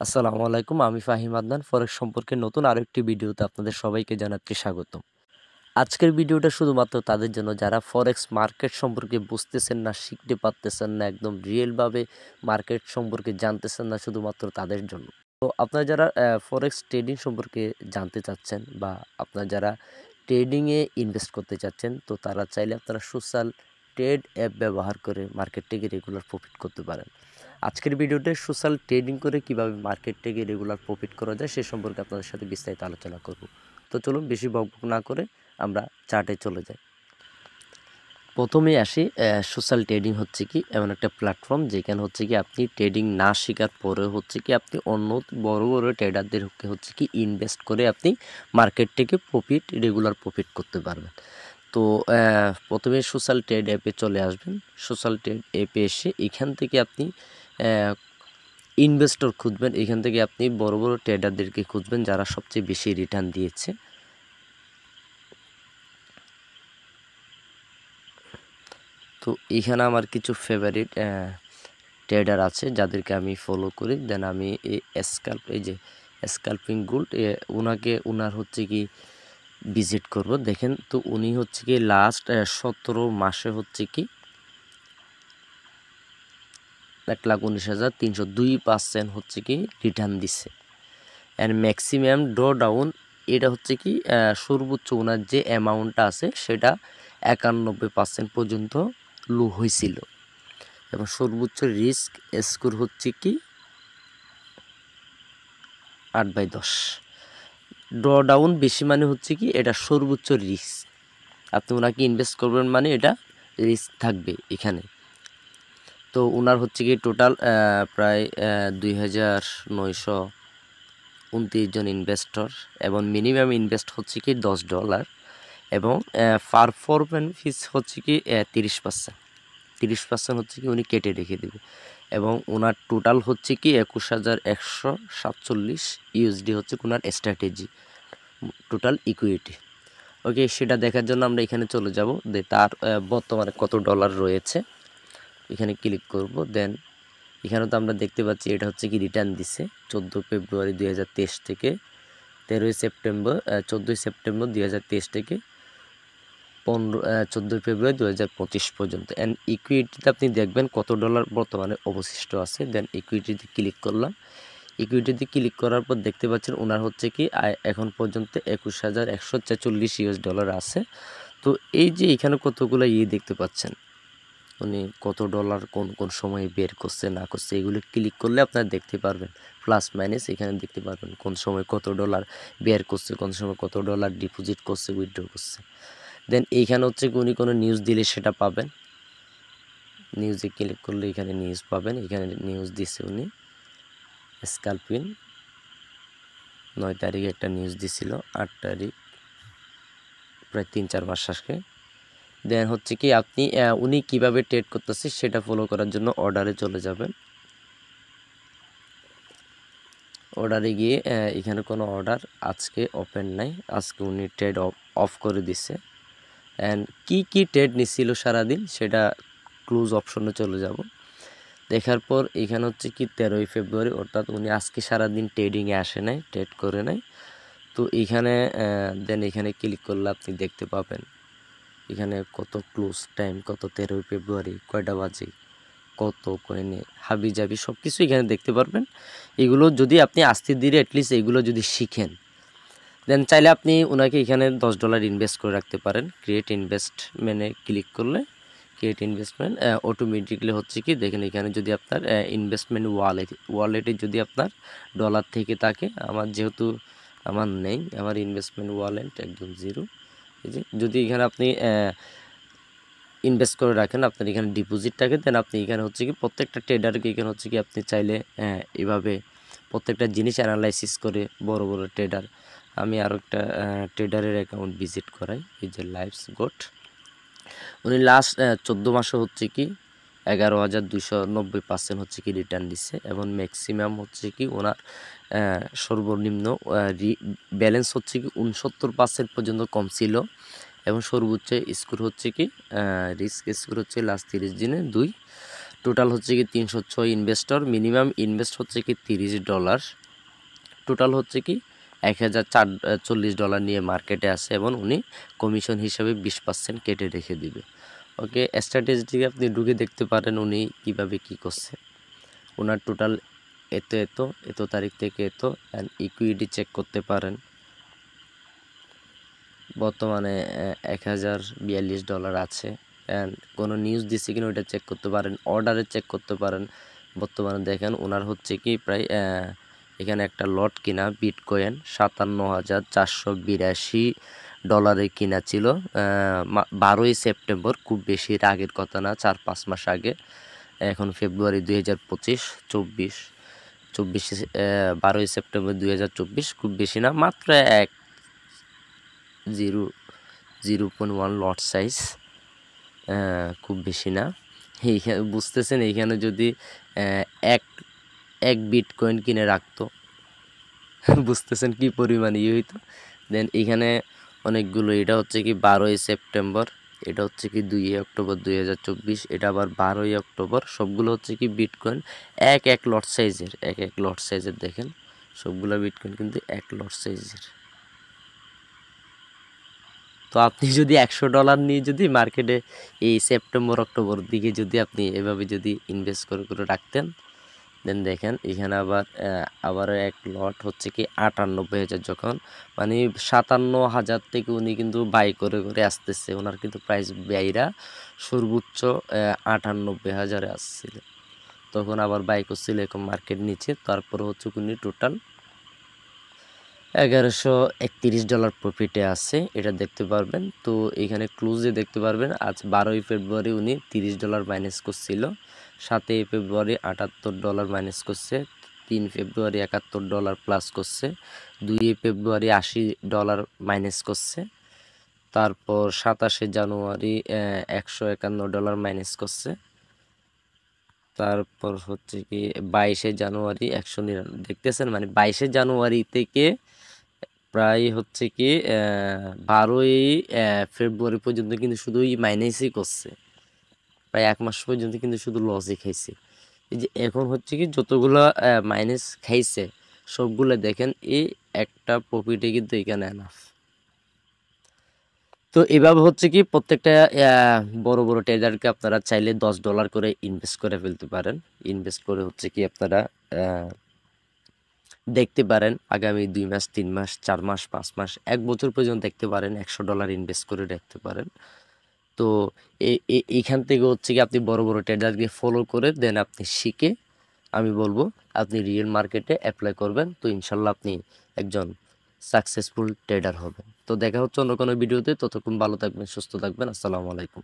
আসসালামু আলাইকুম। আমি ফাহিম আদনান। ফরেক্স সম্পর্কে নতুন আরেকটি ভিডিওতে আপনাদের সবাইকে জানাচ্ছি স্বাগতম। আজকের ভিডিওটা শুধুমাত্র তাদের জন্য যারা ফরেক্স মার্কেট সম্পর্কে বুঝতেছেন না, শিখতে পারতেছেন না, একদম রিয়েলভাবে মার্কেট সম্পর্কে জানতেছেন না, শুধুমাত্র তাদের জন্য। তো আপনারা যারা ফরেক্স ট্রেডিং সম্পর্কে জানতে চাচ্ছেন বা আপনারা যারা ট্রেডিংয়ে ইনভেস্ট করতে চাচ্ছেন, তো তারা চাইলে আপনারা সোশ্যাল ট্রেড অ্যাপ ব্যবহার করে মার্কেট থেকে রেগুলার প্রফিট করতে পারেন। আজকের ভিডিওতে সোশ্যাল ট্রেডিং করে কিভাবে মার্কেট থেকে রেগুলার প্রফিট করা যায় সে সম্পর্কে আপনাদের সাথে বিস্তারিত আলোচনা করব। তো চলুন বেশি বকবক না করে আমরা চার্টে চলে যাই। প্রথমেই আসি, সোশ্যাল ট্রেডিং হচ্ছে কি এমন একটা প্ল্যাটফর্ম যেখানে হচ্ছে কি আপনি ট্রেডিং না শেখার পরে হচ্ছে কি আপনি অন্য বড় বড় ট্রেডারদেরকে হচ্ছে কি ইনভেস্ট করে আপনি মার্কেট থেকে রেগুলার প্রফিট করতে পারবেন। তো প্রথমে সোশ্যাল ট্রেড অ্যাপে চলে আসবেন। সোশ্যাল ট্রেড অ্যাপে এসে এখান থেকে আপনি ইনভেস্টর খুঁজবেন। এখান থেকে আপনি বড় বড় ট্রেডারদেরকে খুঁজবেন যারা সবচেয়ে বেশি রিটার্ন দিয়েছে। তো এখানে আমার কিছু ফেভারিট ট্রেডার আছে যাদেরকে আমি ফলো করি। দেন আমি এই স্ক্যাল্পিং গোল্ড ওনার হচ্ছে কি ভিজিট করব। দেখেন তো উনি হচ্ছে কি লাস্ট 17 মাসে হচ্ছে কি 1,19,302% হচ্ছে কি রিটার্ন দিচ্ছে। অ্যান্ড ম্যাক্সিমাম ড্র ডাউন এটা হচ্ছে কি সর্বোচ্চ ওনার যে অ্যামাউন্টটা আছে সেটা 91% পর্যন্ত লো হয়েছিল এবং সর্বোচ্চ রিস্ক স্কোর হচ্ছে কি 8/10। ড্র ডাউন বেশি মানে হচ্ছে কি এটা সর্বোচ্চ রিস্ক, আপনি ওনাকে ইনভেস্ট করবেন মানে এটা রিস্ক থাকবে এখানে। তো ওনার হচ্ছে কি টোটাল প্রায় 2,929 জন ইনভেস্টর এবং মিনিমাম ইনভেস্ট হচ্ছে কি $10 এবং পারফরম্যান্স ফিস হচ্ছে কি 30%। 30% হচ্ছে কি উনি কেটে রেখে দেবে এবং ওনার টোটাল হচ্ছে কি 21,147 ইউএসডি হচ্ছে ওনার স্ট্র্যাটেজি টোটাল ইকুইটি। ওকে, সেটা দেখার জন্য আমরা এখানে চলে যাব। তার বর্তমানে কত ডলার রয়েছে এখানে ক্লিক করব। দেন এখানে তো আমরা দেখতে পাচ্ছি এটা হচ্ছে কি রিটার্ন দিছে 14 ফেব্রুয়ারি 2023 থেকে 14 সেপ্টেম্বর 2023 থেকে 14 ফেব্রুয়ারি 2025 পর্যন্ত। অ্যান্ড ইকুইটিতে আপনি দেখবেন কত ডলার বর্তমানে অবশিষ্ট আছে। দেন ইকুইটিতে ক্লিক করলাম। ইকুইটিতে ক্লিক করার পর দেখতে পাচ্ছেন ওনার হচ্ছে কি এখন পর্যন্ত 21,146 ইউএস ডলার আছে। তো এই যে এখানে কতগুলো দেখতে পাচ্ছেন উনি কত ডলার কোন কোন সময়ে বের করছে না করছে এগুলো ক্লিক করলে আপনারা দেখতে পারবেন। প্লাস মাইনাস এখানে দেখতে পারবেন কোন সময় কত ডলার বের করছে, কোন সময় কত ডলার ডিপোজিট করছে, উইথড্র করছে। দেন এইখানে হচ্ছে উনি কোনো নিউজ দিলে সেটা পাবেন। নিউজে ক্লিক করলে এখানে নিউজ পাবেন। এখানে নিউজ দিছে উনি স্ক্যাল্পিং 9 তারিখে একটা নিউজ দিছিল, 8 তারিখ, প্রায় 3-4 মাস আগে। দেন হচ্ছে কি আপনি উনি কিভাবে ট্রেড করতেছে সেটা ফলো করার জন্য অর্ডারে চলে যাবেন। অর্ডারে গিয়ে এখানে কোনো অর্ডার আজকে ওপেন নাই, আজকে উনি ট্রেড অফ করে দিছে। অ্যান্ড কি ট্রেড নিছিল সারাদিন সেটা ক্লোজ অপশনে চলে যাব। দেখার পর এখানে হচ্ছে কি 13 ফেব্রুয়ারি অর্থাৎ উনি আজকে সারাদিন ট্রেডিংয়ে আসে নাই, ট্রেড করে নাই। তো এখানে দেন এখানে ক্লিক করলে আপনি দেখতে পাবেন এখানে কত ক্লোজ টাইম, কত 13 ফেব্রুয়ারি কয়টা বাজে, কত কয়েনে হাবিজাবি সব কিছু এখানে দেখতে পারবেন। এগুলো যদি আপনি আস্তে ধীরে অ্যাটলিস্ট এগুলো যদি শিখেন দেন চাইলে আপনি ওনাকে এখানে $10 ইনভেস্ট করে রাখতে পারেন। ক্রিয়েট ইনভেস্টমেন্টে ক্লিক করলে ক্রিয়েট ইনভেস্টমেন্ট অটোমেটিকলি হচ্ছে কি দেখেন এখানে যদি আপনার ইনভেস্টমেন্ট ওয়ালেটে যদি আপনার ডলার থেকে থাকে, আমার যেহেতু আমার নেই, আমার ইনভেস্টমেন্ট ওয়ালেট একদম জিরো। এই যে যদি এখানে আপনি ইনভেস্ট করে রাখেন, আপনার এখানে ডিপোজিট থাকে, দেন আপনি এখানে হচ্ছে কি প্রত্যেকটা ট্রেডারকে এখানে হচ্ছে কি আপনি চাইলে এভাবে প্রত্যেকটা জিনিস অ্যানালাইসিস করে বড় বড় ট্রেডার, আমি আরও একটা ট্রেডারের অ্যাকাউন্ট ভিজিট করাই, এই যে লাইভস গোট। উনি লাস্ট 14 মাসে হচ্ছে কি 11,290% হচ্ছে কি রিটার্ন দিচ্ছে এবং ম্যাক্সিমাম হচ্ছে কি ওনার সর্বনিম্ন ব্যালেন্স হচ্ছে কি 69% পর্যন্ত কম ছিল এবং সর্বোচ্চ স্কোর হচ্ছে কি রিস্ক স্কোর হচ্ছে লাস্ট 30 দিনে 2, টোটাল হচ্ছে কি 306 ইনভেস্টর, মিনিমাম ইনভেস্ট হচ্ছে কি $30, টোটাল হচ্ছে কি $1040 নিয়ে মার্কেটে আসে এবং উনি কমিশন হিসাবে 20% কেটে রেখে দিবে। ওকে, স্ট্র্যাটেজিকে আপনি ঢুকে দেখতে পারেন উনি কিভাবে কি করছে। ওনার টোটাল এত তারিখ থেকে অ্যান্ড ইকুইটি চেক করতে পারেন। বর্তমানে $1042 আছে। অ্যান্ড কোনো নিউজ দিচ্ছে কিনা ওইটা চেক করতে পারেন, অর্ডারে চেক করতে পারেন। বর্তমানে দেখেন ওনার হচ্ছে কি প্রায় এখানে একটা লট কিনা বিটকয়েন $57,482 কিনা ছিল 12ই সেপ্টেম্বর, খুব বেশি আগের কথা না, 4-5 মাস আগে। এখন ফেব্রুয়ারি 2025, 12ই সেপ্টেম্বর 2024, খুব বেশি না, মাত্র 0.1 লট সাইজ, খুব বেশি না। এইখানে বুঝতেছেন, এইখানে যদি এক বিটকয়েন কিনে রাখতো বুঝতেছেন কি পরিমাণ হইতো। দেন এখানে অনেকগুলো, এটা হচ্ছে কি 12ই সেপ্টেম্বর, এটা হচ্ছে কি 2 অক্টোবর 2024, এটা আবার 12ই অক্টোবর। সবগুলো হচ্ছে কি বিটকয়েন এক লট সাইজের দেখেন সবগুলো বিটকয়েন কিন্তু এক লট সাইজের। তো আপনি যদি $100 নিয়ে যদি মার্কেটে এই সেপ্টেম্বর অক্টোবর দিকে যদি আপনি এভাবে যদি ইনভেস্ট করে রাখতেন, দেন দেখেন এখানে আবার এক লট হচ্ছে কি 98,000, যখন মানে 57,000 থেকে উনি কিন্তু বাই করে আসতেছে। ওনার কিন্তু প্রাইস ব্যয়রা সর্বোচ্চ 98,000 আসছিল, তখন আবার বাই করছিল এরকম মার্কেট নিচে। তারপর হচ্ছে উনি টোটাল $1131 প্রফিটে আছে, এটা দেখতে পারবেন। তো এখানে ক্লোজে দেখতে পারবেন আজ 12ই ফেব্রুয়ারি উনি $30 মাইনাস করছিল, 7ই ফেব্রুয়ারি $78 মাইনাস করছে, 3 ফেব্রুয়ারি $71 প্লাস করছে, 2 ফেব্রুয়ারি $80 মাইনাস করছে, তারপর 27শে জানুয়ারি $151 মাইনাস করছে, তারপর হচ্ছে কি 22শে জানুয়ারি 199। দেখতেছেন, মানে 22শে জানুয়ারি থেকে প্রায় হচ্ছে কি 12ই ফেব্রুয়ারি পর্যন্ত কিন্তু শুধু মাইনাসই করছে, প্রায় 1 মাস পর্যন্ত কিন্তু শুধু লসই খাইছে। এই যে এখন হচ্ছে কি যতগুলো মাইনাস খাইছে সবগুলো দেখেন এই একটা প্রফিটে কিন্তু এখানে এনাফ। তো এভাবে হচ্ছে কি প্রত্যেকটা বড় বড় ট্রেডারকে আপনারা চাইলে $10 করে ইনভেস্ট করে ফেলতে পারেন। ইনভেস্ট করে হচ্ছে কি আপনারা দেখতে পারেন আগামী 2 মাস, 3 মাস, 4 মাস, 5 মাস, 1 বছর পর্যন্ত দেখতে পারেন, $100 ইনভেস্ট করে দেখতে পারেন। তো এইখান থেকে হচ্ছে কি আপনি বড় বড় ট্রেডারকে ফলো করে দেন আপনি শিখে, আমি বলবো আপনি রিয়েল মার্কেটে অ্যাপ্লাই করবেন। তো ইনশাল্লাহ আপনি একজন সাকসেসফুল ট্রেডার হবেন। তো দেখা হচ্ছে অন্য কোনো ভিডিওতে, ততক্ষণ ভালো থাকবেন, সুস্থ থাকবেন। আসসালামু আলাইকুম।